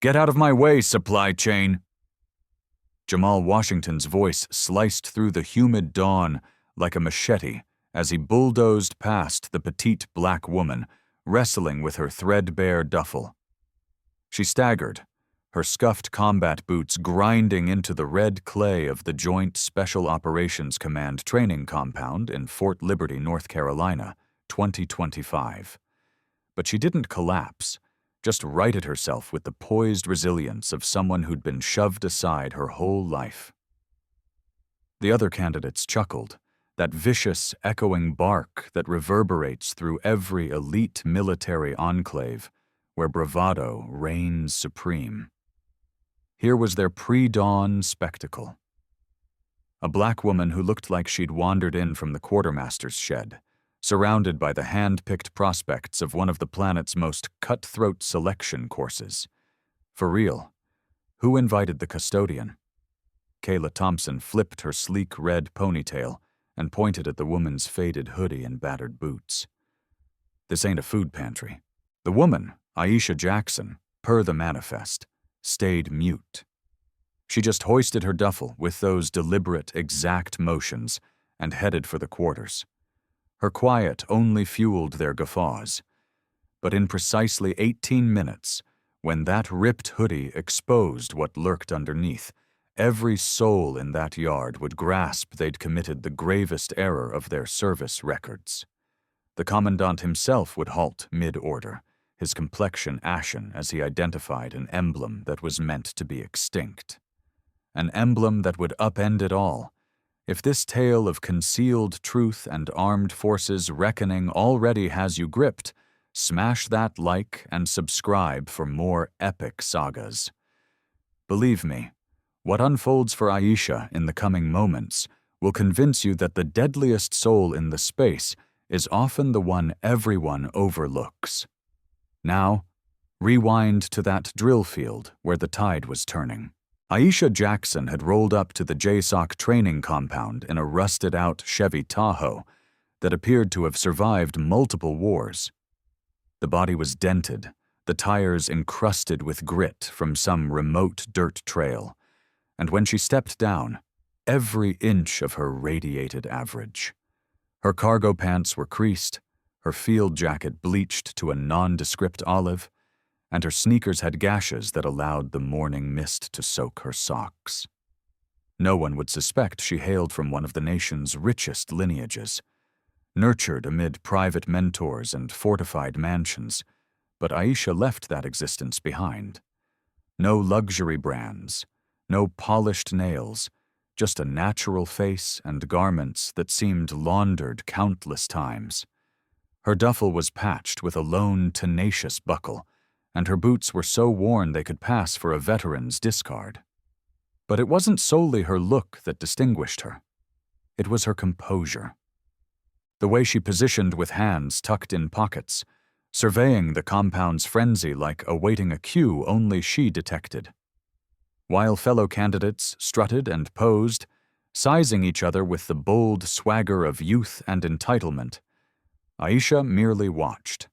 Get out of my way, supply chain! Jamal Washington's voice sliced through the humid dawn like a machete as he bulldozed past the petite black woman, wrestling with her threadbare duffel. She staggered, her scuffed combat boots grinding into the red clay of the Joint Special Operations Command training compound in Fort Liberty, North Carolina, 2025. But she didn't collapse, just righted herself with the poised resilience of someone who'd been shoved aside her whole life. The other candidates chuckled, that vicious, echoing bark that reverberates through every elite military enclave where bravado reigns supreme. Here was their pre-dawn spectacle. A black woman who looked like she'd wandered in from the quartermaster's shed, surrounded by the hand-picked prospects of one of the planet's most cutthroat selection courses. For real, who invited the custodian? Kayla Thompson flipped her sleek red ponytail and pointed at the woman's faded hoodie and battered boots. This ain't a food pantry. The woman, Aisha Jackson, per the manifest, stayed mute. She just hoisted her duffel with those deliberate, exact motions and headed for the quarters. Her quiet only fueled their guffaws. But in precisely 18 minutes, when that ripped hoodie exposed what lurked underneath, every soul in that yard would grasp they'd committed the gravest error of their service records. The commandant himself would halt mid-order, his complexion ashen as he identified an emblem that was meant to be extinct. An emblem that would upend it all. If this tale of concealed truth and armed forces reckoning already has you gripped, smash that like and subscribe for more epic sagas. Believe me, what unfolds for Aisha in the coming moments will convince you that the deadliest soul in the space is often the one everyone overlooks. Now, rewind to that drill field where the tide was turning. Aisha Jackson had rolled up to the JSOC training compound in a rusted-out Chevy Tahoe that appeared to have survived multiple wars. The body was dented, the tires encrusted with grit from some remote dirt trail, and when she stepped down, every inch of her radiated average. Her cargo pants were creased, her field jacket bleached to a nondescript olive, and her sneakers had gashes that allowed the morning mist to soak her socks. No one would suspect she hailed from one of the nation's richest lineages, nurtured amid private mentors and fortified mansions, but Aisha left that existence behind. No luxury brands, no polished nails, just a natural face and garments that seemed laundered countless times. Her duffel was patched with a lone, tenacious buckle, and her boots were so worn they could pass for a veteran's discard. But it wasn't solely her look that distinguished her. It was her composure. The way she positioned with hands tucked in pockets, surveying the compound's frenzy like awaiting a cue only she detected. While fellow candidates strutted and posed, sizing each other with the bold swagger of youth and entitlement, Aisha merely watched.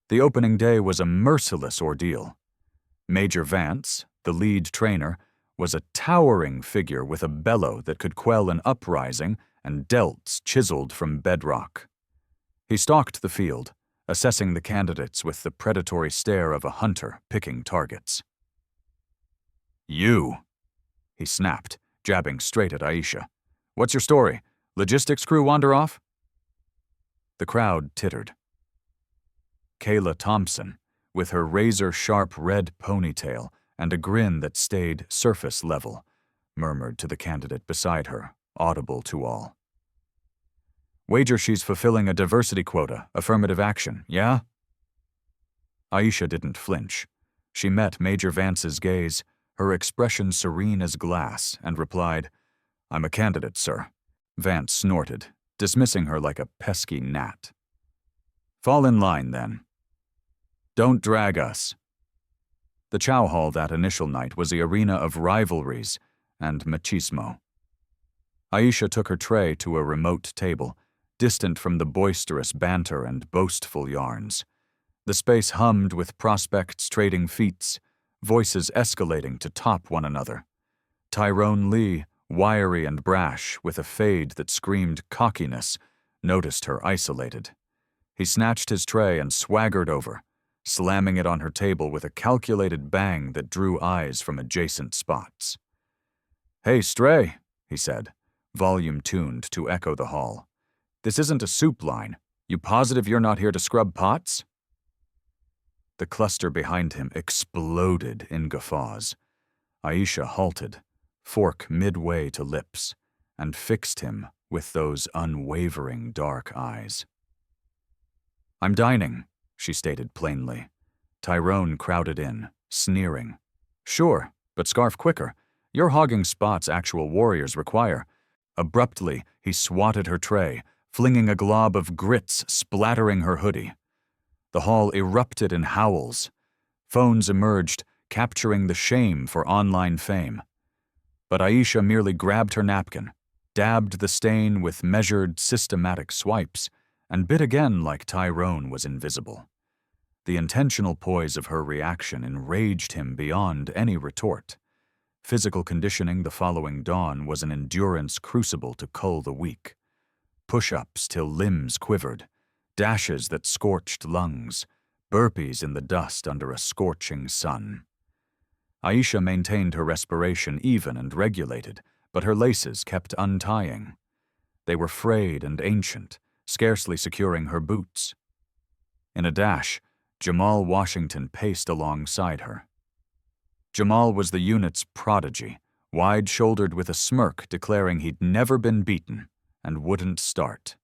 The opening day was a merciless ordeal. Major Vance, the lead trainer, was a towering figure with a bellow that could quell an uprising and delts chiseled from bedrock. He stalked the field, assessing the candidates with the predatory stare of a hunter picking targets. "You," he snapped, jabbing straight at Aisha. "What's your story? Logistics crew wander off?" The crowd tittered. Kayla Thompson, with her razor-sharp red ponytail and a grin that stayed surface level, murmured to the candidate beside her, audible to all. "Wager she's fulfilling a diversity quota, affirmative action, yeah?" Aisha didn't flinch. She met Major Vance's gaze, her expression serene as glass, and replied, "I'm a candidate, sir." Vance snorted, dismissing her like a pesky gnat. "Fall in line, then. Don't drag us." The chow hall that initial night was the arena of rivalries and machismo. Aisha took her tray to a remote table, distant from the boisterous banter and boastful yarns. The space hummed with prospects trading feats, voices escalating to top one another. Tyrone Lee, wiry and brash, with a fade that screamed cockiness, noticed her isolated. He snatched his tray and swaggered over, slamming it on her table with a calculated bang that drew eyes from adjacent spots. "Hey, Stray," he said, volume tuned to echo the hall. "This isn't a soup line. You positive you're not here to scrub pots?" The cluster behind him exploded in guffaws. Aisha halted, fork midway to lips, and fixed him with those unwavering dark eyes. "I'm dining," she stated plainly. Tyrone crowded in, sneering. "Sure, but scarf quicker. You're hogging spots actual warriors require." Abruptly, he swatted her tray, flinging a glob of grits splattering her hoodie. The hall erupted in howls. Phones emerged, capturing the shame for online fame. But Aisha merely grabbed her napkin, dabbed the stain with measured, systematic swipes, and bit again like Tyrone was invisible. The intentional poise of her reaction enraged him beyond any retort. Physical conditioning the following dawn was an endurance crucible to cull the weak. Push-ups till limbs quivered, dashes that scorched lungs, burpees in the dust under a scorching sun. Aisha maintained her respiration even and regulated, but her laces kept untying. They were frayed and ancient, scarcely securing her boots. In a dash, Jamal Washington paced alongside her. Jamal was the unit's prodigy, wide-shouldered with a smirk declaring he'd never been beaten and wouldn't start.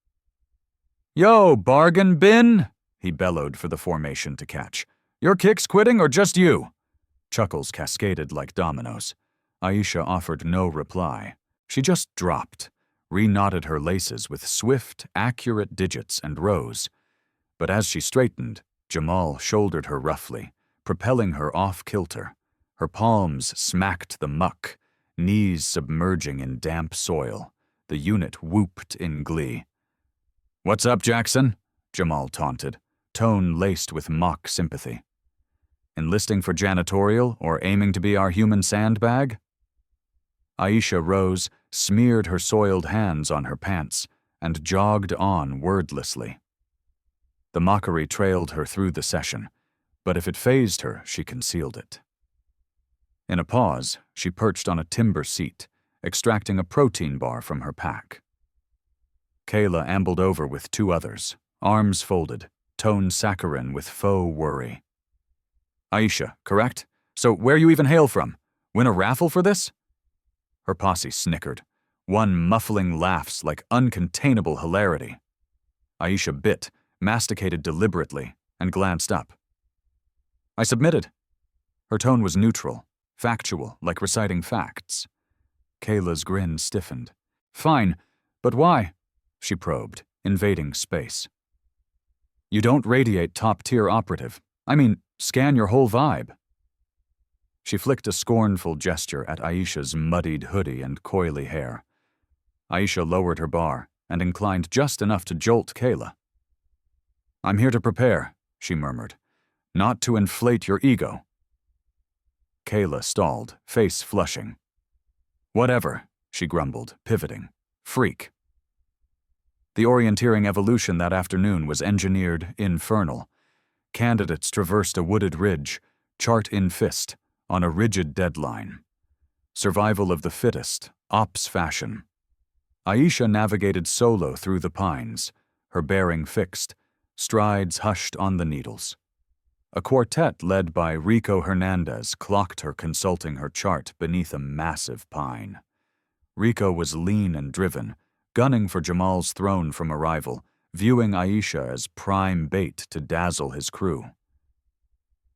"Yo, bargain bin!" he bellowed for the formation to catch. "Your kick's quitting or just you?" Chuckles cascaded like dominoes. Aisha offered no reply. She just dropped, reknotted her laces with swift, accurate digits and rose. But as she straightened, Jamal shouldered her roughly, propelling her off-kilter. Her palms smacked the muck, knees submerging in damp soil. The unit whooped in glee. "What's up, Jackson?" Jamal taunted, tone laced with mock sympathy. "Enlisting for janitorial or aiming to be our human sandbag?" Aisha rose, smeared her soiled hands on her pants, and jogged on wordlessly. The mockery trailed her through the session, but if it fazed her, she concealed it. In a pause, she perched on a timber seat, extracting a protein bar from her pack. Kayla ambled over with two others, arms folded, tone saccharine with faux worry. "Aisha, correct? So where you even hail from? Win a raffle for this?" Her posse snickered, one muffling laughs like uncontainable hilarity. Aisha bit, masticated deliberately, and glanced up. "I submitted." Her tone was neutral, factual, like reciting facts. Kayla's grin stiffened. "Fine, but why?" she probed, invading space. "You don't radiate top-tier operative. I mean, scan your whole vibe." She flicked a scornful gesture at Aisha's muddied hoodie and coily hair. Aisha lowered her bar and inclined just enough to jolt Kayla. "I'm here to prepare," she murmured, "not to inflate your ego." Kayla stalled, face flushing. "Whatever," she grumbled, pivoting. "Freak." The orienteering evolution that afternoon was engineered infernal. Candidates traversed a wooded ridge, chart in fist, on a rigid deadline. Survival of the fittest, ops fashion. Aisha navigated solo through the pines, her bearing fixed, strides hushed on the needles. A quartet led by Rico Hernandez clocked her consulting her chart beneath a massive pine. Rico was lean and driven, gunning for Jamal's throne from arrival, viewing Aisha as prime bait to dazzle his crew.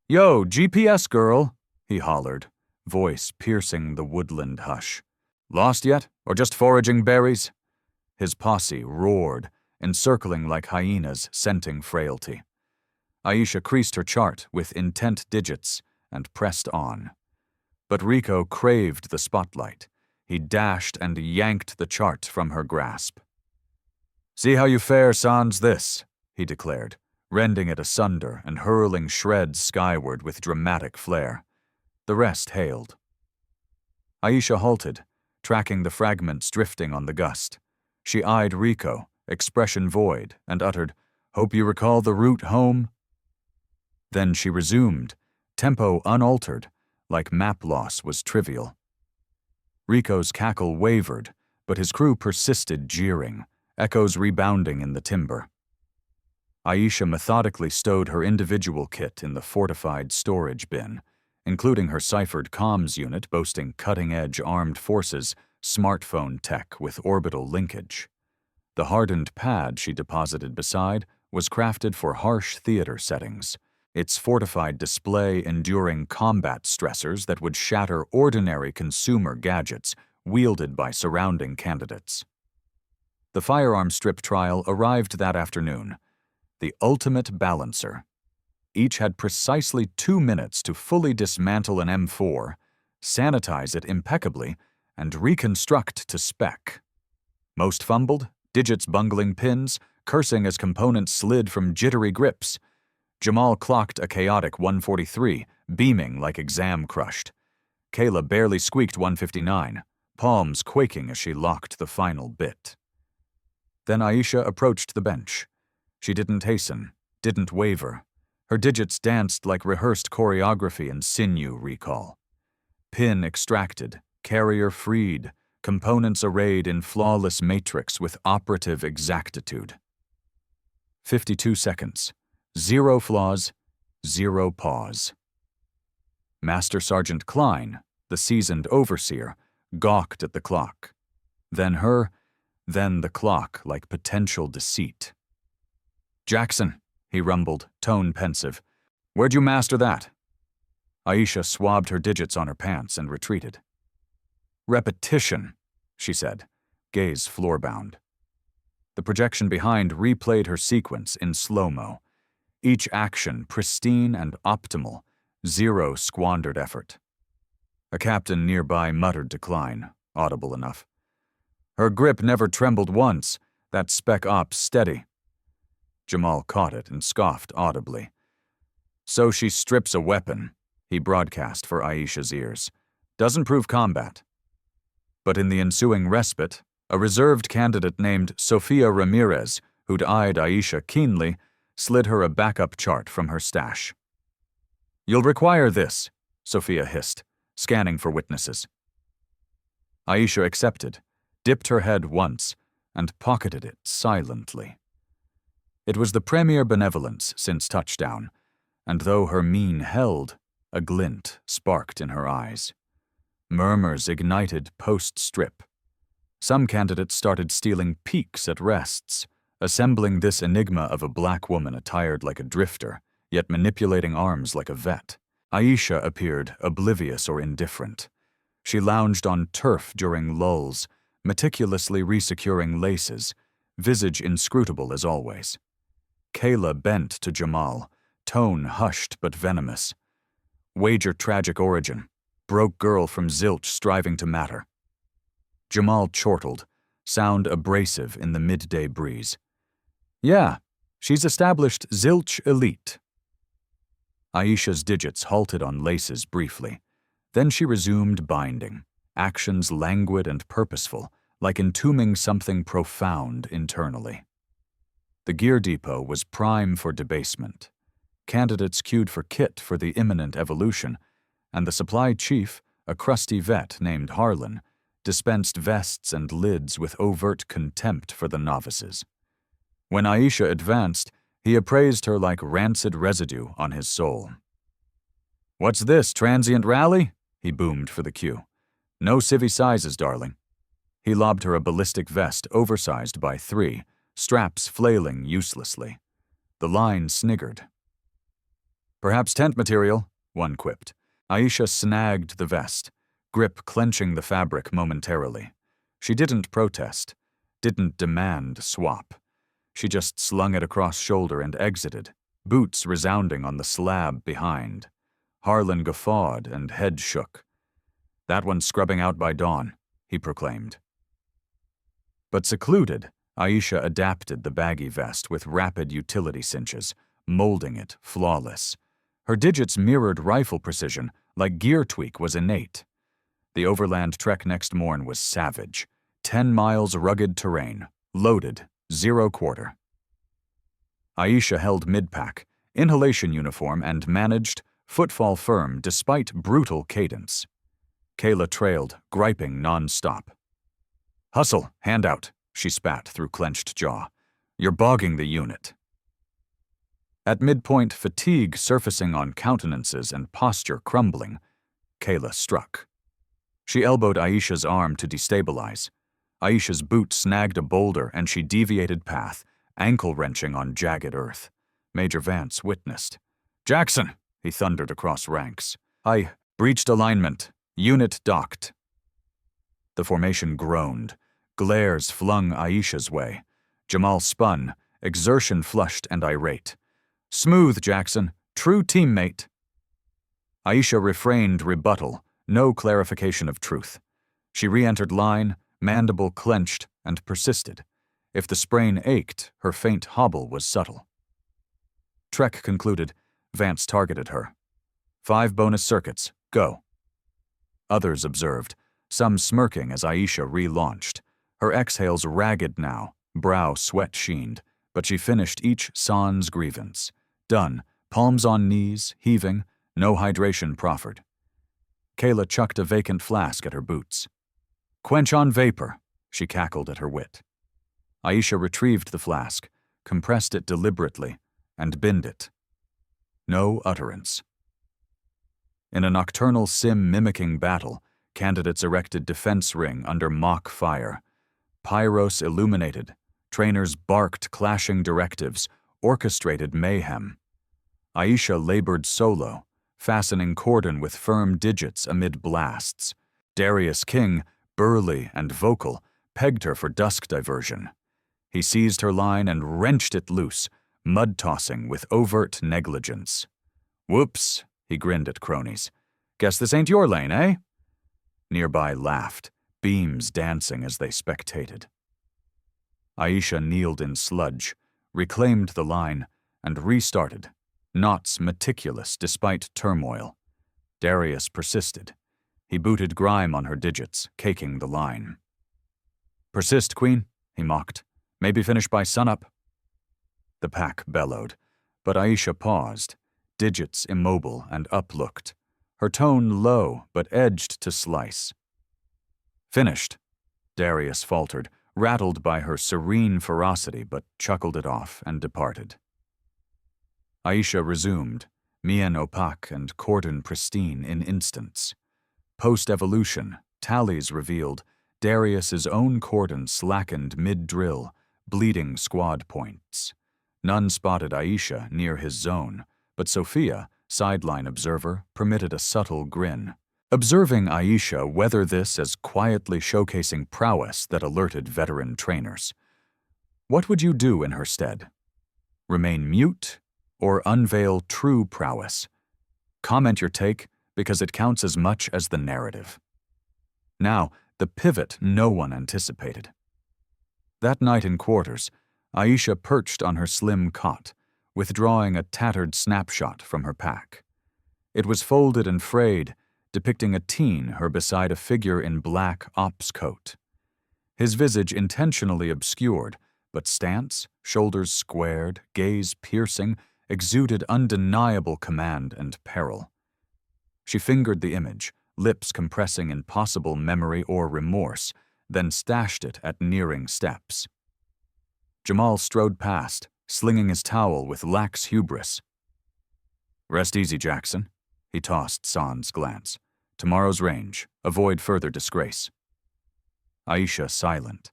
"Yo, GPS girl," he hollered, voice piercing the woodland hush. "Lost yet, or just foraging berries?" His posse roared, encircling like hyenas scenting frailty. Aisha creased her chart with intent digits and pressed on. But Rico craved the spotlight. He dashed and yanked the chart from her grasp. "See how you fare sans this," he declared, rending it asunder and hurling shreds skyward with dramatic flair. The rest hailed. Aisha halted, tracking the fragments drifting on the gust. She eyed Rico, expression void, and uttered, "Hope you recall the route home?" Then she resumed, tempo unaltered, like map loss was trivial. Rico's cackle wavered, but his crew persisted jeering, echoes rebounding in the timber. Aisha methodically stowed her individual kit in the fortified storage bin, including her ciphered comms unit boasting cutting-edge armed forces smartphone tech with orbital linkage. The hardened pad she deposited beside was crafted for harsh theater settings, its fortified display enduring combat stressors that would shatter ordinary consumer gadgets wielded by surrounding candidates. The firearm strip trial arrived that afternoon, the ultimate balancer. Each had precisely 2 minutes to fully dismantle an M4, sanitize it impeccably, and reconstruct to spec. Most fumbled, digits bungling pins, cursing as components slid from jittery grips. Jamal clocked a chaotic 143, beaming like exam crushed. Kayla barely squeaked 159, palms quaking as she locked the final bit. Then Aisha approached the bench. She didn't hasten, didn't waver. Her digits danced like rehearsed choreography and sinew recall. Pin extracted, carrier freed, components arrayed in flawless matrix with operative exactitude. 52 seconds. 0 flaws, 0 pause. Master Sergeant Klein, the seasoned overseer, gawked at the clock. Then her, then the clock like potential deceit. "Jackson," he rumbled, tone pensive, "where'd you master that?" Aisha swabbed her digits on her pants and retreated. "Repetition," she said, gaze floorbound. The projection behind replayed her sequence in slow-mo. Each action pristine and optimal, 0 squandered effort. A captain nearby muttered to Klein, audible enough. "Her grip never trembled once, that spec op steady." Jamal caught it and scoffed audibly. "So she strips a weapon," he broadcast for Aisha's ears. "Doesn't prove combat." But in the ensuing respite, a reserved candidate named Sofia Ramirez, who'd eyed Aisha keenly, slid her a backup chart from her stash. "You'll require this," Sofia hissed, scanning for witnesses. Aisha accepted, dipped her head once, and pocketed it silently. It was the premier benevolence since touchdown, and though her mien held, a glint sparked in her eyes. Murmurs ignited post-strip. Some candidates started stealing peeks at rests, assembling this enigma of a black woman attired like a drifter, yet manipulating arms like a vet. Aisha appeared oblivious or indifferent. She lounged on turf during lulls, meticulously resecuring laces, visage inscrutable as always. Kayla bent to Jamal, tone hushed but venomous. Wager tragic origin, broke girl from zilch striving to matter. Jamal chortled, sound abrasive in the midday breeze. "Yeah, she's established zilch elite." Aisha's digits halted on laces briefly. Then she resumed binding, actions languid and purposeful, like entombing something profound internally. The gear depot was prime for debasement. Candidates queued for kit for the imminent evolution, and the supply chief, a crusty vet named Harlan, dispensed vests and lids with overt contempt for the novices. When Aisha advanced, he appraised her like rancid residue on his soul. "What's this, transient rally?" he boomed for the cue. "No civvy sizes, darling." He lobbed her a ballistic vest oversized by 3, straps flailing uselessly. The line sniggered. "Perhaps tent material," one quipped. Aisha snagged the vest, grip clenching the fabric momentarily. She didn't protest, didn't demand swap. She just slung it across shoulder and exited, boots resounding on the slab behind. Harlan guffawed and head shook. "That one's scrubbing out by dawn," he proclaimed. But secluded, Aisha adapted the baggy vest with rapid utility cinches, molding it flawless. Her digits mirrored rifle precision, like gear tweak was innate. The overland trek next morn was savage. 10 miles rugged terrain, loaded, 0 quarter. Aisha held mid-pack, inhalation uniform, and managed, footfall firm despite brutal cadence. Kayla trailed, griping non-stop. "Hustle, hand out," she spat through clenched jaw. "You're bogging the unit." At midpoint, fatigue surfacing on countenances and posture crumbling, Kayla struck. She elbowed Aisha's arm to destabilize. Aisha's boot snagged a boulder and she deviated path, ankle-wrenching on jagged earth. Major Vance witnessed. "Jackson!" he thundered across ranks. "I breached alignment. Unit docked." The formation groaned. Glares flung Aisha's way. Jamal spun, exertion flushed and irate. "Smooth, Jackson. True teammate." Aisha refrained rebuttal, no clarification of truth. She re-entered line, mandible clenched, and persisted. If the sprain ached, her faint hobble was subtle. Trek concluded. Vance targeted her. 5 bonus circuits. Go. Others observed, some smirking as Aisha relaunched. Her exhales ragged now, brow sweat-sheened, but she finished each sans grievance. Done, palms on knees, heaving, no hydration proffered. Kayla chucked a vacant flask at her boots. "Quench on vapor," she cackled at her wit. Aisha retrieved the flask, compressed it deliberately, and binned it. No utterance. In a nocturnal sim-mimicking battle, candidates erected defense ring under mock fire. Pyros illuminated, trainers barked clashing directives, orchestrated mayhem. Aisha labored solo, fastening cordon with firm digits amid blasts. Darius King, burly and vocal, pegged her for dusk diversion. He seized her line and wrenched it loose, mud-tossing with overt negligence. "Whoops," he grinned at cronies. "Guess this ain't your lane, eh?" Nearby laughed, beams dancing as they spectated. Aisha kneeled in sludge, reclaimed the line, and restarted, knots meticulous despite turmoil. Darius persisted. He booted grime on her digits, caking the line. "Persist, Queen," he mocked. "Maybe finish by sunup." The pack bellowed, but Aisha paused, digits immobile and uplooked, her tone low but edged to slice. "Finished," Darius faltered, rattled by her serene ferocity, but chuckled it off and departed. Aisha resumed, mien opaque and cordon pristine in instants. Post-evolution, tallies revealed Darius's own cordon slackened mid-drill, bleeding squad points. None spotted Aisha near his zone, but Sophia, sideline observer, permitted a subtle grin. Observing Aisha weather this as quietly showcasing prowess that alerted veteran trainers. What would you do in her stead? Remain mute or unveil true prowess? Comment your take, because it counts as much as the narrative. Now, the pivot no one anticipated. That night in quarters, Aisha perched on her slim cot, withdrawing a tattered snapshot from her pack. It was folded and frayed, depicting a teen her beside a figure in black ops coat. His visage intentionally obscured, but stance, shoulders squared, gaze piercing, exuded undeniable command and peril. She fingered the image, lips compressing in possible memory or remorse, then stashed it at nearing steps. Jamal strode past, slinging his towel with lax hubris. "Rest easy, Jackson," he tossed sans glance. "Tomorrow's range. Avoid further disgrace." Aisha silent.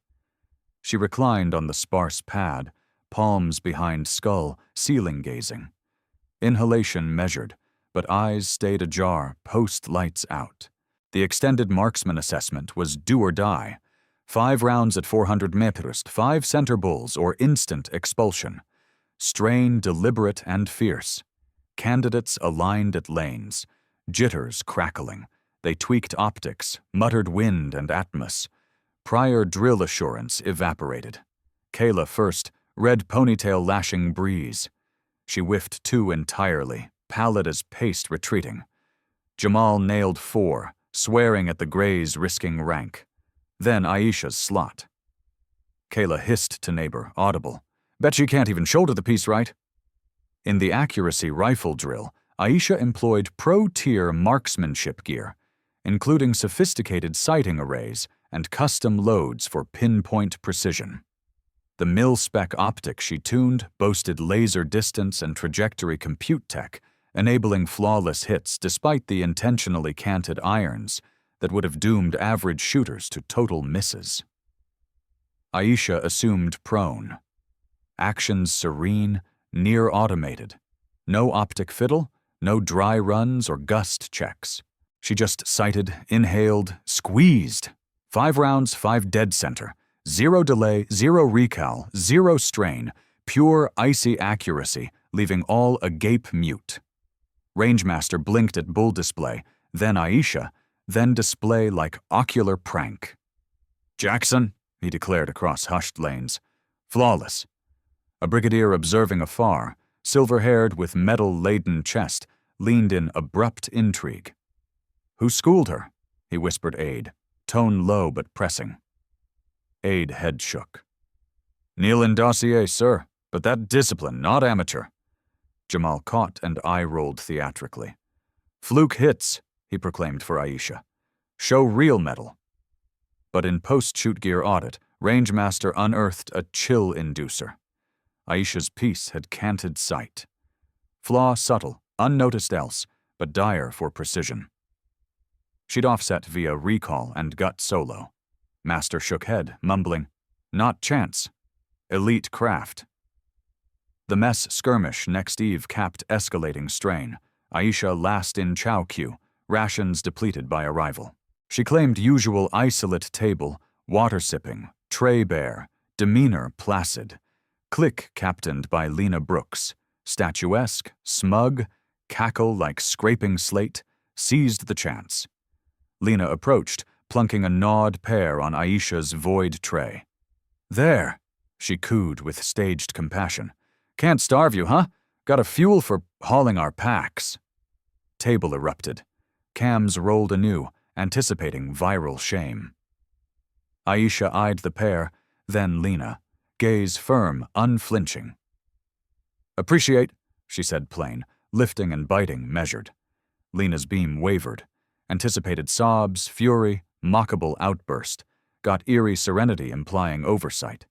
She reclined on the sparse pad, palms behind skull, ceiling gazing. Inhalation measured, but eyes stayed ajar, post lights out. The extended marksman assessment was do or die. 5 rounds at 400 meters, 5 center bulls or instant expulsion. Strain deliberate and fierce. Candidates aligned at lanes. Jitters crackling. They tweaked optics, muttered wind and atmos. Prior drill assurance evaporated. Kayla first, red ponytail lashing breeze. She whiffed 2 entirely, pallid as paste retreating. Jamal nailed 4, swearing at the Greys risking rank. Then Aisha's slot. Kayla hissed to neighbor, audible. Bet she can't even shoulder the piece right. In the accuracy rifle drill, Aisha employed pro-tier marksmanship gear, including sophisticated sighting arrays and custom loads for pinpoint precision. The mil-spec optic she tuned boasted laser distance and trajectory compute tech, enabling flawless hits despite the intentionally canted irons that would have doomed average shooters to total misses. Aisha assumed prone. Actions serene, near automated. No optic fiddle, no dry runs or gust checks. She just sighted, inhaled, squeezed. 5 rounds, 5 dead center. 0 delay, 0 recal, 0 strain. Pure, icy accuracy, leaving all agape mute. Rangemaster blinked at bull display, then Aisha, then display like ocular prank. "Jackson," he declared across hushed lanes. "Flawless." A brigadier observing afar, silver-haired with metal-laden chest, leaned in abrupt intrigue. "Who schooled her?" he whispered Aide, tone low but pressing. Aide head shook. "Kneel in dossier, sir, but that discipline, not amateur." Jamal caught and eye-rolled theatrically. "Fluke hits," he proclaimed for Aisha. "Show real metal." But in post-shoot gear audit, Rangemaster unearthed a chill inducer. Aisha's piece had canted sight. Flaw subtle, unnoticed else, but dire for precision. She'd offset via recall and gut solo. Master shook head, mumbling, "Not chance. Elite craft." The mess skirmish next eve capped escalating strain. Aisha last in chow queue, rations depleted by arrival. She claimed usual isolate table, water sipping, tray bare, demeanor placid. Clique captained by Lena Brooks, statuesque, smug, cackle like scraping slate, seized the chance. Lena approached, plunking a gnawed pear on Aisha's void tray. "There," she cooed with staged compassion. "Can't starve you, huh? Got a fuel for hauling our packs." Table erupted. Cams rolled anew, anticipating viral shame. Aisha eyed the pair, then Lena, gaze firm, unflinching. "Appreciate," she said plain, lifting and biting measured. Lena's beam wavered. Anticipated sobs, fury, mockable outburst. Got eerie serenity implying oversight.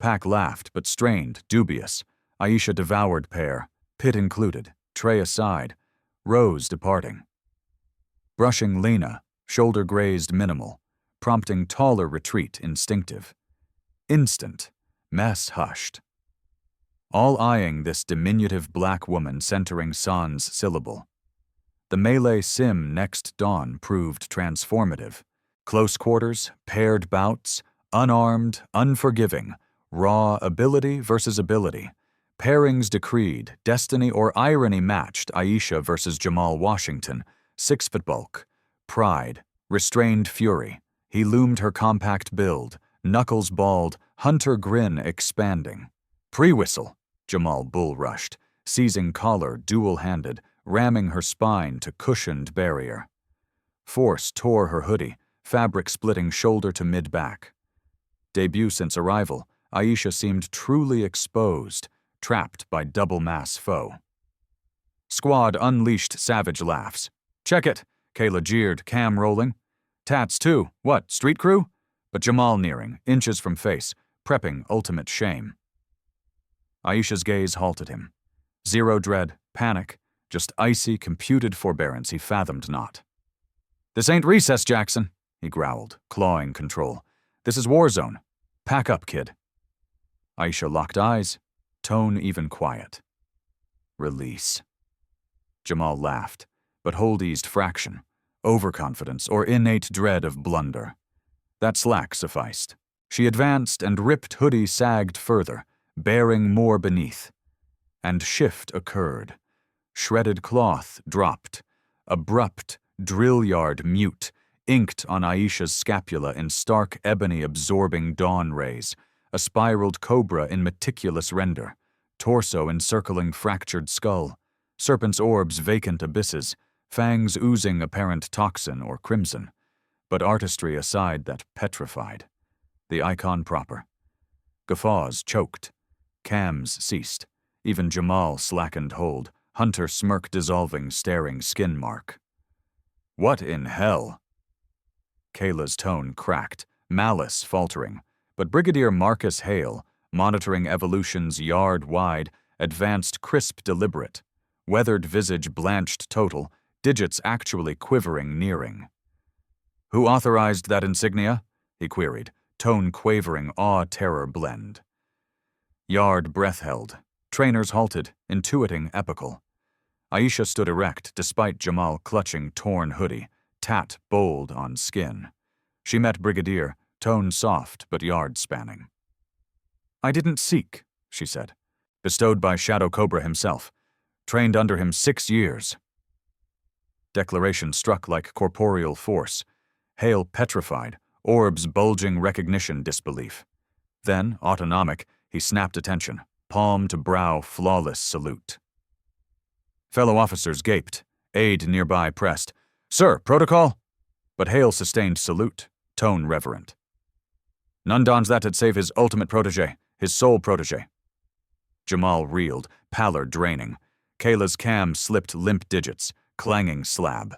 Pack laughed, but strained, dubious. Aisha devoured pair, pit included, tray aside, Rose departing. Brushing Lena, shoulder grazed minimal, prompting taller retreat instinctive. Instant, mess hushed. All eyeing this diminutive black woman centering San's syllable. The melee sim next dawn proved transformative. Close quarters, paired bouts, unarmed, unforgiving, raw ability versus ability. Pairings decreed, destiny or irony matched Aisha versus Jamal Washington, 6-foot bulk. Pride, restrained fury. He loomed her compact build, knuckles balled, hunter grin expanding. Pre-whistle, Jamal bull rushed, seizing collar dual-handed, ramming her spine to cushioned barrier. Force tore her hoodie, fabric splitting shoulder to mid-back. Debut since arrival, Aisha seemed truly exposed, trapped by double-mass foe. Squad unleashed savage laughs. "Check it," Kayla jeered, cam rolling. "Tats too, what, street crew?" But Jamal nearing, inches from face, prepping ultimate shame. Aisha's gaze halted him. Zero dread, panic, just icy, computed forbearance he fathomed not. "This ain't recess, Jackson," he growled, clawing control. "This is war zone. Pack up, kid." Aisha locked eyes, tone even quiet. Release. Jamal laughed, but hold-eased fraction, overconfidence or innate dread of blunder. That slack sufficed. She advanced and ripped hoodie sagged further, bearing more beneath. And shift occurred. Shredded cloth dropped. Abrupt, drill yard mute, inked on Aisha's scapula in stark ebony absorbing dawn rays, a spiraled cobra in meticulous render, torso encircling fractured skull, serpent's orbs vacant abysses, fangs oozing apparent toxin or crimson, but artistry aside that petrified. The icon proper. Guffaws choked. Cams ceased. Even Jamal slackened hold, Hunter smirk dissolving, staring skin mark. What in hell? Kayla's tone cracked, malice faltering, but Brigadier Marcus Hale, monitoring evolutions yard wide, advanced crisp deliberate, weathered visage blanched total, digits actually quivering nearing. Who authorized that insignia? He queried, tone quavering awe-terror blend. Yard breath held. Trainers halted, intuiting epical. Aisha stood erect despite Jamal clutching torn hoodie, tat bold on skin. She met Brigadier, tone soft but yard-spanning. I didn't seek, she said. Bestowed by Shadow Cobra himself. Trained under him 6 years. Declaration struck like corporeal force. Hale petrified, orbs bulging recognition disbelief. Then, autonomic, he snapped attention, palm to brow flawless salute. Fellow officers gaped, aide nearby pressed. Sir, protocol? But Hale sustained salute, tone reverent. None dons that to save his ultimate protege, his sole protege. Jamal reeled, pallor draining. Kayla's cam slipped limp digits, clanging slab.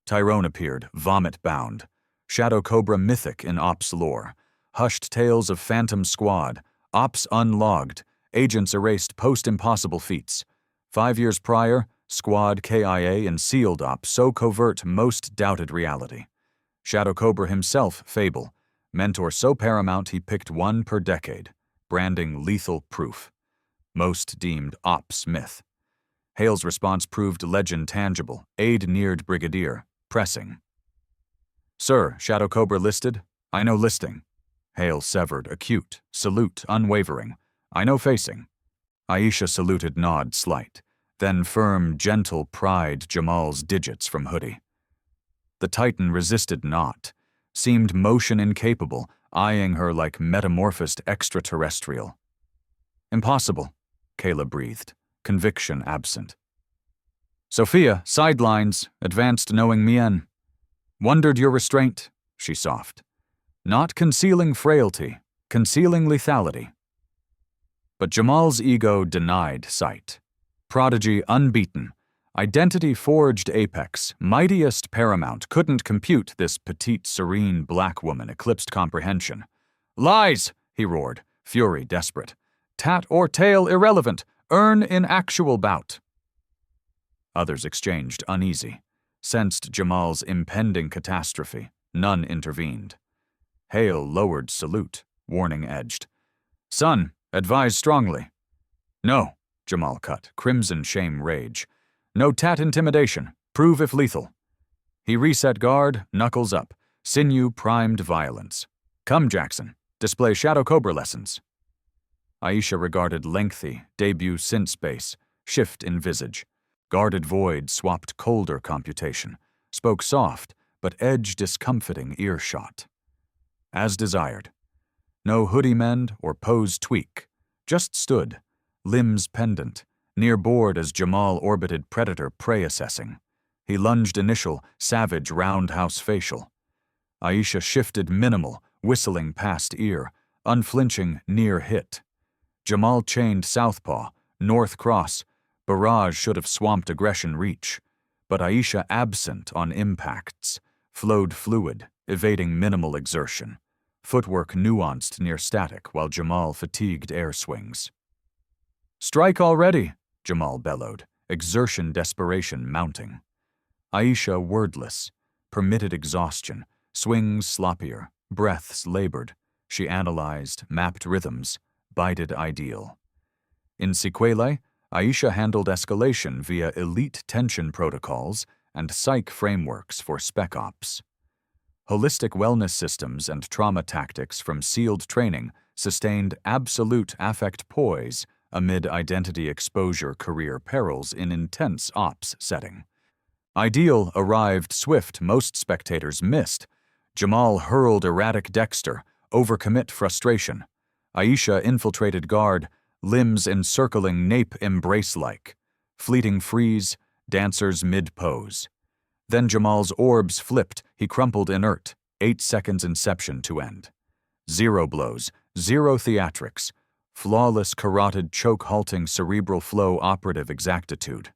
Tyrone appeared, vomit-bound. Shadow Cobra mythic in Ops lore. Hushed tales of Phantom Squad. Ops unlogged. Agents erased post-impossible feats. 5 years prior, Squad KIA and sealed Ops so covert most doubted reality. Shadow Cobra himself fable. Mentor so paramount he picked one per decade. Branding lethal proof. Most deemed Ops myth. Hale's response proved legend tangible. Aide neared Brigadier, pressing. Sir, Shadow Cobra listed? I know listing. Hale severed, acute, salute, unwavering. I know facing. Aisha saluted nod slight, then firm, gentle pried Jamal's digits from hoodie. The Titan resisted not, seemed motion incapable, eyeing her like metamorphosed extraterrestrial. Impossible, Kayla breathed, conviction absent. Sophia, sidelines, advanced knowing mien. Wondered your restraint, she soft. Not concealing frailty, concealing lethality. But Jamal's ego denied sight. Prodigy unbeaten, identity forged apex, mightiest paramount couldn't compute this petite, serene black woman eclipsed comprehension. Lies, he roared, fury desperate. Tat or tail irrelevant, earn in actual bout. Others exchanged uneasy, sensed Jamal's impending catastrophe. None intervened. Hale lowered salute, warning edged. Son, advise strongly. No, Jamal cut, crimson shame rage. No tat intimidation, prove if lethal. He reset guard, knuckles up, sinew primed violence. Come, Jackson, display Shadow Cobra lessons. Aisha regarded lengthy, debut synth space, shift in visage. Guarded void swapped colder computation, spoke soft, but edge discomfiting earshot. As desired. No hoodie mend or pose tweak, just stood, limbs pendant, near board as Jamal orbited predator prey assessing. He lunged initial, savage roundhouse facial. Aisha shifted minimal, whistling past ear, unflinching near hit. Jamal chained southpaw, north cross, barrage should have swamped aggression reach, but Aisha absent on impacts, flowed fluid, evading minimal exertion. Footwork nuanced near static while Jamal fatigued air swings. Strike already, Jamal bellowed, exertion desperation mounting. Aisha wordless, permitted exhaustion, swings sloppier, breaths labored. She analyzed, mapped rhythms, bided ideal. In sequelae, Aisha handled escalation via elite tension protocols and psych frameworks for spec ops. Holistic wellness systems and trauma tactics from sealed training sustained absolute affect poise amid identity exposure career perils in intense ops setting. Ideal arrived swift most spectators missed. Jamal hurled erratic dexter, overcommit frustration. Aisha infiltrated guard, limbs encircling nape embrace-like. Fleeting freeze, dancers mid-pose. Then Jamal's orbs flipped, he crumpled inert, 8 seconds inception to end. 0 blows, 0 theatrics, flawless carotid choke-halting cerebral flow operative exactitude.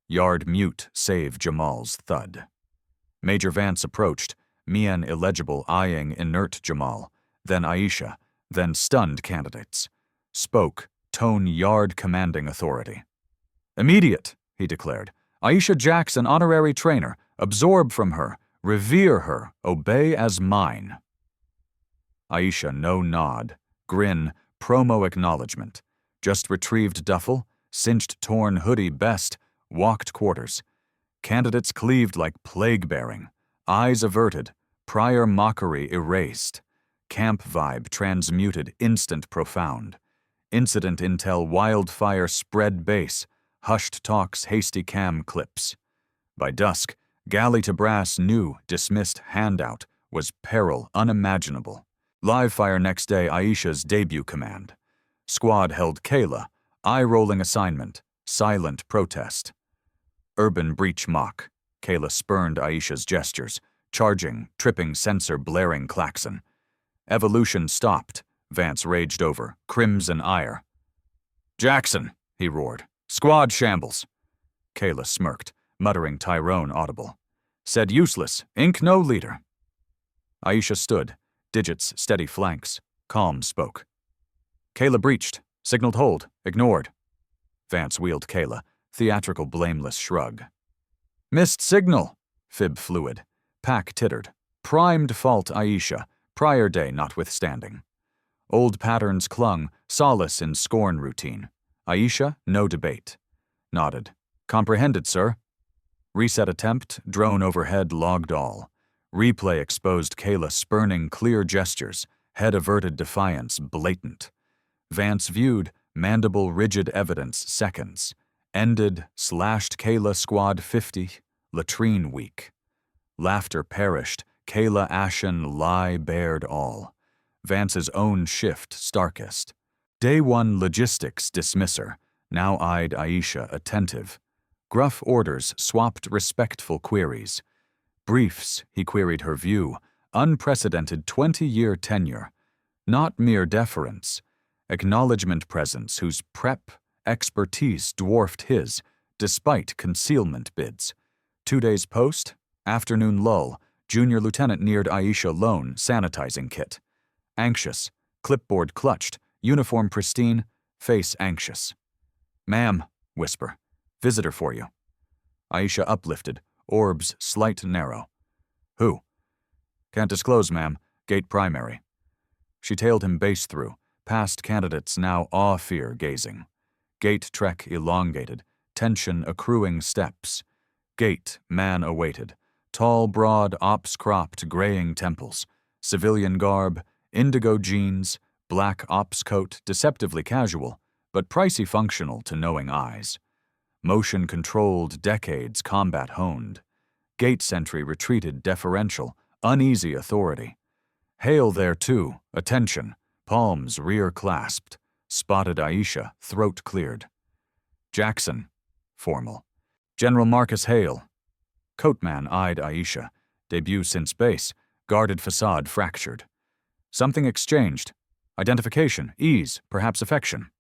Yard mute save Jamal's thud. Major Vance approached, mien illegible eyeing inert Jamal, then Aisha, then stunned candidates. Spoke, tone yard commanding authority. "Immediate," he declared. "Aisha Jackson, honorary trainer. Absorb from her. Revere her. Obey as mine." Aisha, no nod. Grin, promo acknowledgement. Just retrieved duffel, cinched torn hoodie best, walked quarters. Candidates cleaved like plague-bearing. Eyes averted, prior mockery erased. Camp vibe transmuted, instant profound. Incident intel wildfire spread base, hushed talks hasty cam clips. By dusk, galley to brass new, dismissed handout was peril unimaginable. Live fire next day Aisha's debut command. Squad held Kayla, eye-rolling assignment, silent protest. Urban breach mock. Kayla spurned Aisha's gestures, charging, tripping sensor blaring klaxon. Evolution stopped, Vance raged over, crimson ire. "Jackson," he roared. "Squad shambles." Kayla smirked, muttering Tyrone audible. Said useless, ink no leader. Aisha stood, digits steady flanks, calm spoke. Kayla breached, signaled hold, ignored. Vance wheeled Kayla, theatrical blameless shrug. "Missed signal," fib fluid. Pack tittered. Primed fault Aisha, prior day notwithstanding. Old patterns clung, solace in scorn routine. Aisha, no debate. Nodded. "Comprehended, sir." Reset attempt, drone overhead logged all. Replay exposed Kayla spurning clear gestures, head averted defiance blatant. Vance viewed, mandible rigid evidence seconds. Ended, slashed Kayla squad 50, latrine weak. Laughter perished, Kayla ashen lie bared all. Vance's own shift starkest. Day 1 logistics dismisser, now eyed Aisha attentive. Gruff orders swapped respectful queries. Briefs, he queried her view, unprecedented 20-year tenure. Not mere deference. Acknowledgement presence whose prep, expertise dwarfed his, despite concealment bids. 2 days post, afternoon lull, junior lieutenant neared Aisha lone sanitizing kit. Anxious, clipboard clutched, uniform pristine, face anxious. "Ma'am," whisper, "visitor for you." Aisha uplifted, orbs slight narrow. "Who?" "Can't disclose, ma'am. Gate primary." She tailed him base through, past candidates now awe-fear gazing. Gate trek elongated, tension accruing steps. Gate man awaited. Tall, broad, ops-cropped, graying temples. Civilian garb, indigo jeans, black ops coat, deceptively casual, but pricey functional to knowing eyes. Motion-controlled, decades combat honed. Gate sentry retreated deferential, uneasy authority. Hail there too, attention, palms rear clasped. Spotted Aisha, throat cleared. "Jackson," formal. "General Marcus Hale." Coatman eyed Aisha, debut since base, guarded facade fractured. Something exchanged. Identification, ease, perhaps affection.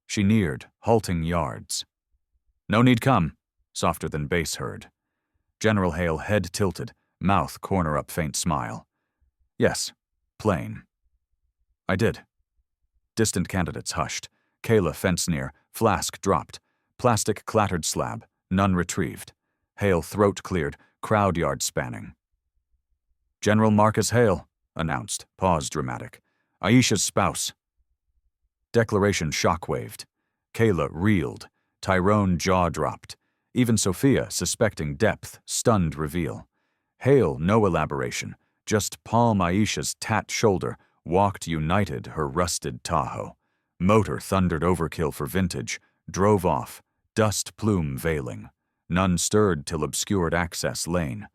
She neared, halting yards. "No need come," softer than base heard. General Hale head tilted, mouth corner up faint smile. "Yes, plain." "I did." Distant candidates hushed. Kayla fence near, flask dropped. Plastic clattered slab, none retrieved. Hale throat cleared, crowd yard spanning. "General Marcus Hale," announced, pause dramatic. "Aisha's spouse." Declaration shockwaved. Kayla reeled. Tyrone jaw dropped. Even Sophia, suspecting depth, stunned reveal. Hale, no elaboration, just palm Aisha's tat shoulder, walked united her rusted Tahoe. Motor thundered overkill for vintage, drove off, dust plume veiling. None stirred till obscured access lane.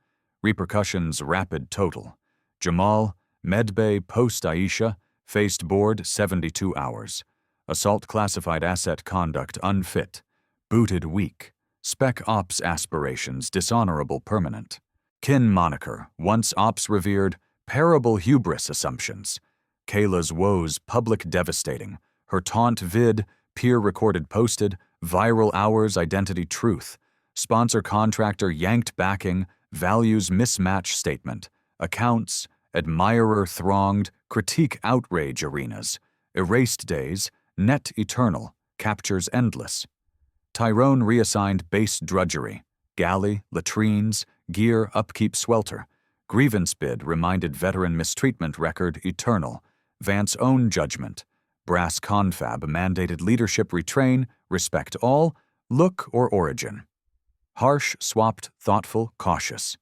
Repercussions rapid total. Jamal, medbay post Aisha, faced board 72 hours. Assault classified asset conduct unfit. Booted weak. Spec Ops aspirations dishonorable permanent. Kin moniker, once Ops revered, parable hubris assumptions. Kayla's woes public devastating. Her taunt vid, peer-recorded posted, viral hours identity truth. Sponsor contractor yanked backing, values mismatch statement. Accounts, admirer thronged, critique outrage arenas. Erased days, net eternal, captures endless. Tyrone reassigned base drudgery. Galley, latrines, gear upkeep swelter. Grievance bid reminded veteran mistreatment record eternal. Vance own judgment. Brass confab mandated leadership retrain, respect all, look or origin. Harsh swapped thoughtful, cautious.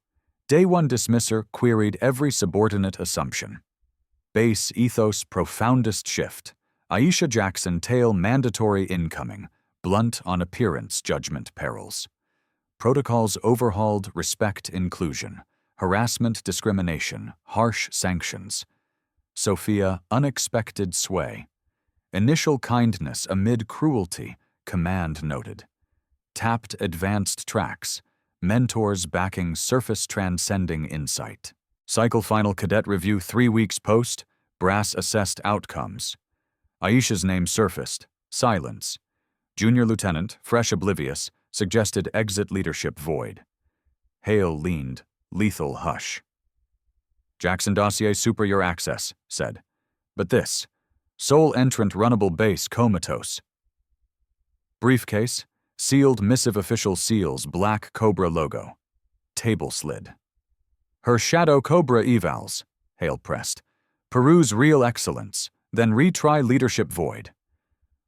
Day one dismisser queried every subordinate assumption. Base ethos profoundest shift. Aisha Jackson tale mandatory incoming. Blunt on appearance judgment perils. Protocols overhauled respect inclusion. Harassment discrimination, harsh sanctions. Sophia unexpected sway. Initial kindness amid cruelty, command noted. Tapped advanced tracks. Mentors backing surface transcending insight. Cycle final cadet review 3 weeks post, brass assessed outcomes. Aisha's name surfaced, silence. Junior lieutenant, fresh oblivious, suggested exit leadership void. Hale leaned, lethal hush. Jackson dossier super your access, said. But this, sole entrant runnable base comatose. Briefcase, sealed missive official seals black Cobra logo. Table slid. Her shadow Cobra evals, Hale pressed. Peruse real excellence, then retry leadership void.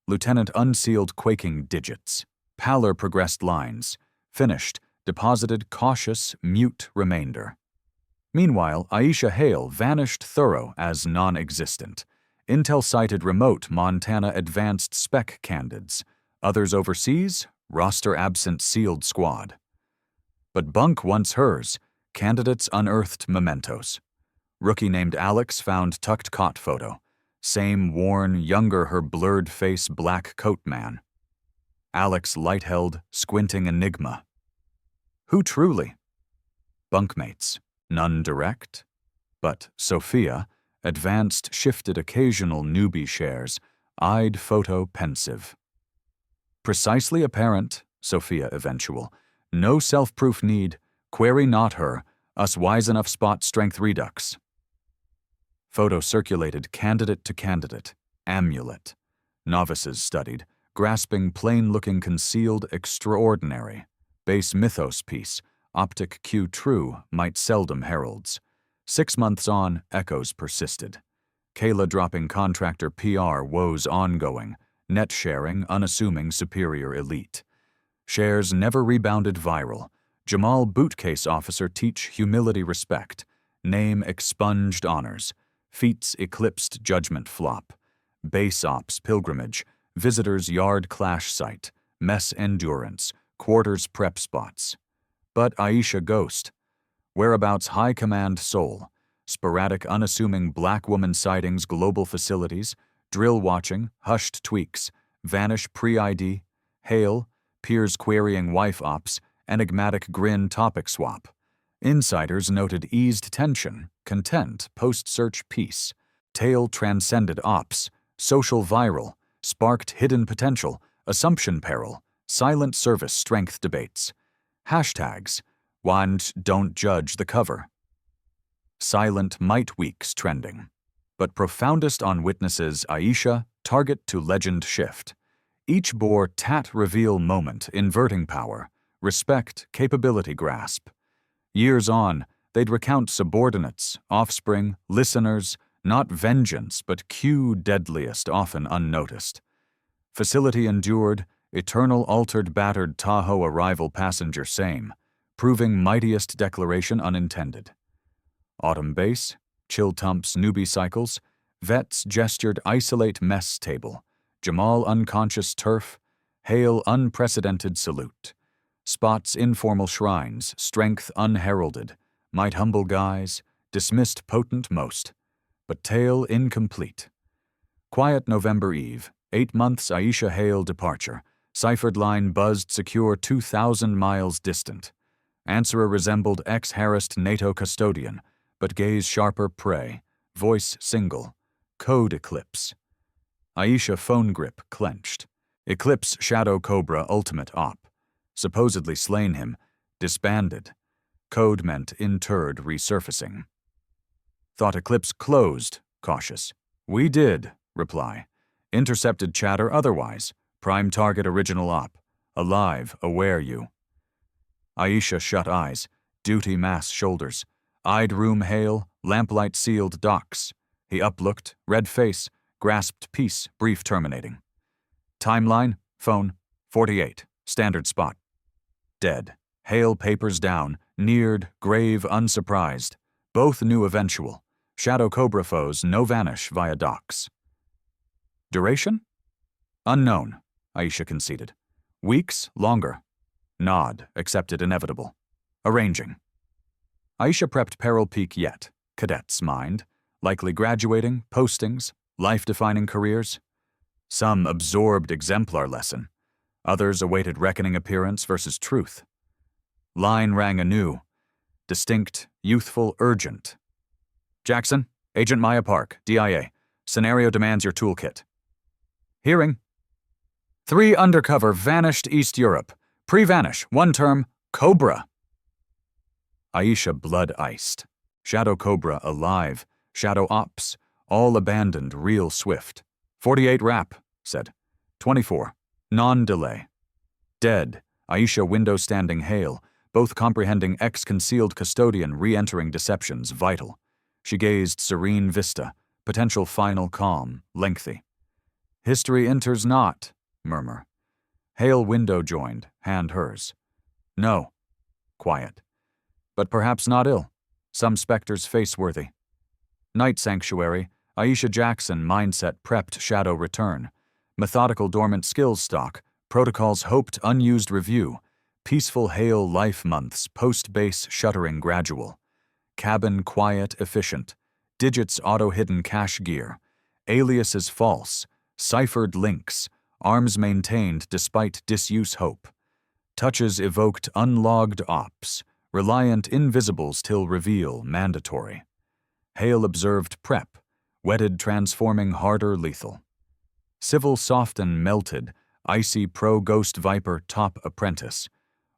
Lieutenant unsealed quaking digits. Pallor progressed lines. Finished, deposited cautious, mute remainder. Meanwhile, Aisha Hale vanished thorough as non-existent. Intel cited remote Montana advanced spec candidates. Others overseas, roster absent sealed squad. But bunk once hers, candidates unearthed mementos. Rookie named Alex found tucked cot photo. Same worn, younger her blurred face black coat man. Alex light-held, squinting enigma. Who truly? Bunkmates, none direct. But Sophia, advanced shifted occasional newbie shares, eyed photo pensive. Precisely apparent, Sophia eventual. No self-proof need, query not her, us wise enough spot strength redux. Photo circulated candidate to candidate, amulet. Novices studied, grasping plain-looking concealed extraordinary. Base mythos piece, optic cue true, might seldom heralds. 6 months on, echoes persisted. Kayla dropping contractor PR woes ongoing, net sharing unassuming superior elite. Shares never rebounded viral. Jamal bootcase officer teach humility respect. Name expunged honors. Feats eclipsed judgment flop. Base ops pilgrimage. Visitors yard clash site. Mess endurance. Quarters prep spots. But Aisha ghost. Whereabouts high command soul. Sporadic unassuming black woman sightings global facilities. Drill watching, hushed tweaks. Vanish pre-ID. Hail. Peers querying wife ops. Enigmatic grin topic swap. Insiders noted eased tension, content, post-search peace. Tale transcended ops, social viral, sparked hidden potential, assumption peril, silent service strength debates. Hashtags, and don't judge the cover. Silent might weeks trending. But profoundest on witnesses Aisha, target to legend shift. Each bore tat reveal moment inverting power, respect, capability grasp. Years on, they'd recount subordinates, offspring, listeners, not vengeance but cue deadliest often unnoticed. Facility endured, eternal altered battered Tahoe arrival passenger same, proving mightiest declaration unintended. Autumn base, chill tumps newbie cycles, vets gestured isolate mess table, Jamal unconscious turf, Hale unprecedented salute. Spots informal shrines, strength unheralded, might humble guise, dismissed potent most, but tale incomplete. Quiet November eve, 8 months Aisha Hale departure, Ciphered line buzzed secure 2,000 miles distant. Answerer resembled ex-harassed NATO custodian, but gaze sharper prey, voice single. Code Eclipse. Aisha phone grip clenched. Eclipse Shadow Cobra Ultimate Op. Supposedly slain him. Disbanded. Code meant interred resurfacing. Thought Eclipse closed, cautious. We did, reply. Intercepted chatter otherwise. Prime target original op. Alive, aware you. Aisha shut eyes. Duty mass shoulders. Eyed room hail, lamplight sealed docks. He uplooked, red face, grasped peace, brief terminating. Timeline, phone, 48, standard spot. Dead. Hale papers down, neared, grave, unsurprised. Both knew eventual. Shadow Cobra foes no vanish via docks. Duration? Unknown, Aisha conceded. Weeks, longer. Nod, accepted inevitable. Arranging. Aisha prepped peril peak yet. Cadets mind. Likely graduating, postings, life-defining careers. Some absorbed exemplar lesson. Others awaited reckoning appearance versus truth. Line rang anew. Distinct, youthful, urgent. Jackson, Agent Maya Park, DIA. Scenario demands your toolkit. Hearing. 3 undercover vanished East Europe. Pre-vanish, 1 term, Cobra. Aisha blood iced. Shadow Cobra alive. Shadow Ops. All abandoned, real swift. 48 wrap, said. 24. Non-delay. Dead. Aisha window standing Hale, both comprehending ex-concealed custodian re-entering deceptions vital. She gazed serene vista, potential final calm, lengthy. History enters not, murmur. Hale window joined, hand hers. No. Quiet. But perhaps not ill. Some specters face-worthy. Night sanctuary, Aisha Jackson mindset prepped shadow return. Methodical dormant skills stock, protocols hoped unused review. Peaceful Hale life months, post-base shuttering gradual. Cabin quiet efficient. Digits auto-hidden cache gear. Aliases false. Ciphered links. Arms maintained despite disuse hope. Touches evoked unlogged ops. Reliant invisibles till reveal mandatory. Hale observed prep. Wedded transforming harder lethal. Civil soften melted. Icy pro-ghost viper top apprentice.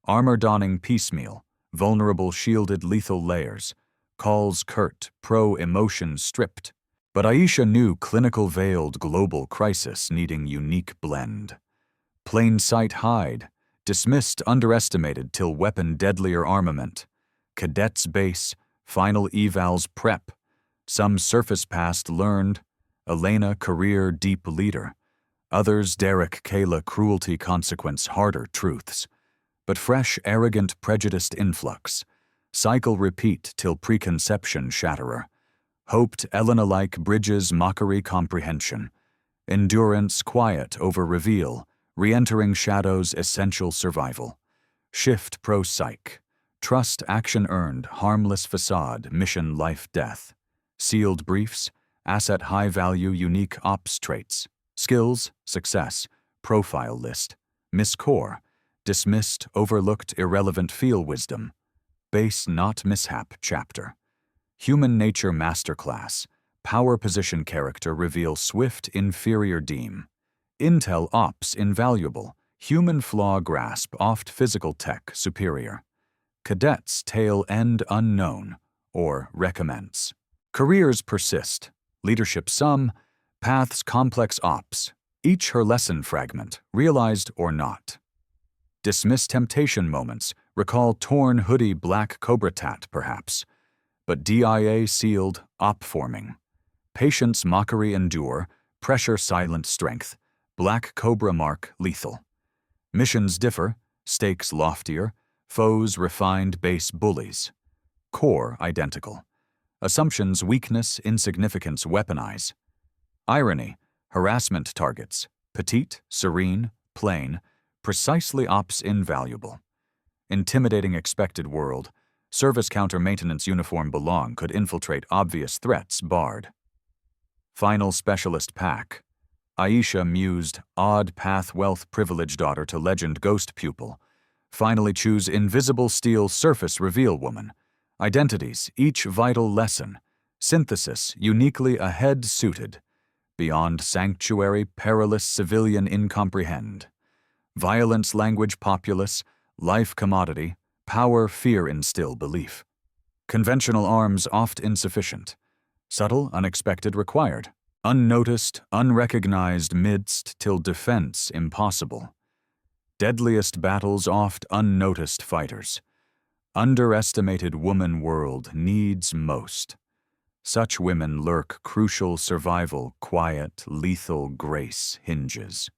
Armor donning piecemeal. Vulnerable shielded lethal layers. Calls curt, pro-emotion stripped. But Aisha knew clinical veiled global crisis needing unique blend. Plain sight hide. Dismissed underestimated till weapon deadlier armament. Cadets base. Final evals prep. Some surface past learned. Elena career deep leader. Others Derek Kayla cruelty consequence harder truths. But fresh arrogant prejudiced influx. Cycle repeat till preconception shatterer. Hoped Elena-like bridges mockery comprehension. Endurance quiet over reveal. Re-entering shadows essential survival. Shift pro-psych. Trust action earned, harmless facade, mission life-death. Sealed briefs, asset high-value unique ops traits. Skills, success, profile list. Miss core, dismissed, overlooked, irrelevant feel wisdom. Base not mishap chapter. Human nature masterclass. Power position character reveal swift inferior deem. Intel ops invaluable. Human flaw grasp oft physical tech superior. Cadets tail end unknown or recommence. Careers persist. Leadership some. Paths complex ops. Each her lesson fragment, realized or not. Dismiss temptation moments. Recall torn hoodie black cobra tat perhaps. But DIA sealed op forming. Patience mockery endure. Pressure silent strength. Black cobra mark lethal. Missions differ. Stakes loftier. Foes refined base bullies. Core identical. Assumptions weakness insignificance weaponize. Irony, harassment targets, petite, serene, plain, precisely ops invaluable. Intimidating expected world, service counter maintenance uniform belong could infiltrate obvious threats barred. Final specialist pack, Aisha mused, odd path wealth privilege daughter to legend ghost pupil. Finally choose invisible steel surface reveal woman. Identities, each vital lesson. Synthesis, uniquely ahead suited. Beyond sanctuary, perilous civilian incomprehend. Violence language populace, life commodity, power fear instill belief. Conventional arms oft insufficient. Subtle, unexpected required. Unnoticed, unrecognized midst till defense impossible. Deadliest battles oft unnoticed fighters. Underestimated woman world needs most. Such women lurk crucial survival, quiet, lethal grace hinges.